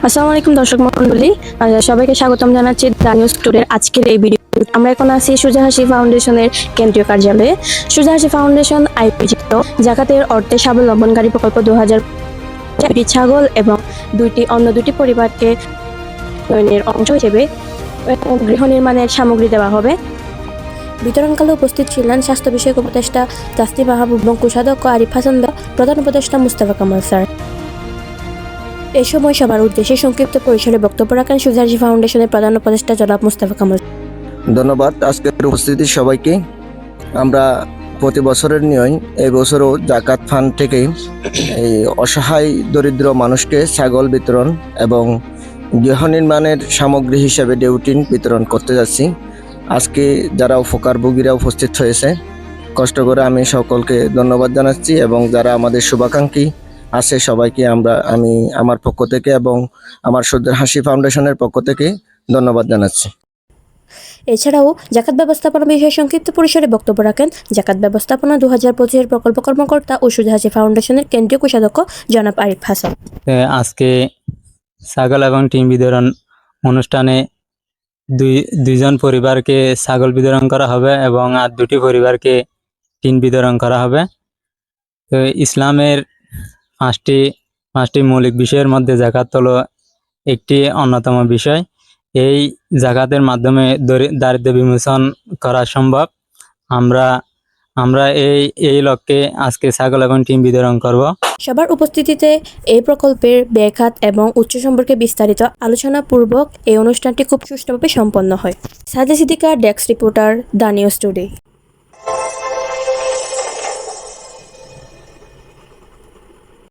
আসসালামু আলাইকুম দর্শক মণ্ডলী, সবাইকে স্বাগতম জানাচ্ছি দ্য নিউজ টুডের আজকের এই ভিডিও। আমরা এখন আছি সুজাহাসি ফাউন্ডেশনের কেন্দ্রীয় কার্যালয়ে। সুজাহাসি ফাউন্ডেশন আয়োজিত জাকাতের অর্থে স্বাবলম্বনকারী প্রকল্প 2000 ছাগল এবং অন্য দুটি পরিবারকে উন্নয়নের অংশ হিসেবে গৃহ নির্মাণের সামগ্রী দেওয়া হবে। বিতরণকালে উপস্থিত ছিলেন স্বাস্থ্য বিষয়ক উপদেষ্টা তাসনিম মাহবুব এবং কোষাধ্যক্ষ আরিফ হাসান, প্রধান উপদেষ্টা মুস্তাফা কামাল স্যার। এ সময় সবার উদ্দেশ্যে সংক্ষিপ্ত পরিসরে বক্তব্য রাখেন সুজাহাসি ফাউন্ডেশনের প্রধান উপদেষ্টা জনাব মুস্তাফা কামাল। ধন্যবাদ আজকের উপস্থিতি সবাইকে। আমরা প্রতি বছরের নিয়ম এই বছরও জাকাত ফান্ড থেকে এই অসহায় দরিদ্র মানুষকে ছাগল বিতরণ এবং গৃহ নির্মাণের সামগ্রী হিসেবে ডেউটিন বিতরণ করতে যাচ্ছি। আজকে যারা উপকারভোগীরা উপস্থিত হয়েছে, কষ্ট করে আমি সকলকে ধন্যবাদ জানাচ্ছি এবং যারা আমাদের শুভাকাঙ্ক্ষী আছে সবাইকে আমি আমার পক্ষ থেকে এবং আমার সুজাহাসি ফাউন্ডেশনের পক্ষ থেকে ধন্যবাদ জানাচ্ছি। এছাড়াও জাকাত ব্যবস্থাপনা বিষয়ে সংক্ষিপ্ত পরিসরে বক্তব্য রাখেন জাকাত ব্যবস্থাপনা 2025 প্রকল্প কর্মকর্তা ও সুজাহাসি ফাউন্ডেশনের কেন্দ্রীয় কোষাধ্যক্ষ জনাব আরিফ হাসান। আজকে ছাগল এবং টিম বিতরণ অনুষ্ঠানে দুইজন পরিবারকে ছাগল বিতরণ করা হবে এবং আর দুটি পরিবারকে টিন বিতরণ করা হবে। তো ইসলামের পাঁচটি মৌলিক বিষয়ের মধ্যে জাকাত হলো একটি অন্যতম বিষয়। এই জাকাতের মাধ্যমে দারিদ্র্য বিমোচন করা সম্ভব। আমরা এই লক্ষ্যে আজকে ছাগল এবং টিম বিতরণ করব। সবার উপস্থিতিতে এই প্রকল্পের ব্যাঘাত এবং উৎস সম্পর্কে বিস্তারিত আলোচনা পূর্বক এই অনুষ্ঠানটি খুব সুষ্ঠুভাবে সম্পন্ন হয়। Sade Siddika, desk reporter, the news today.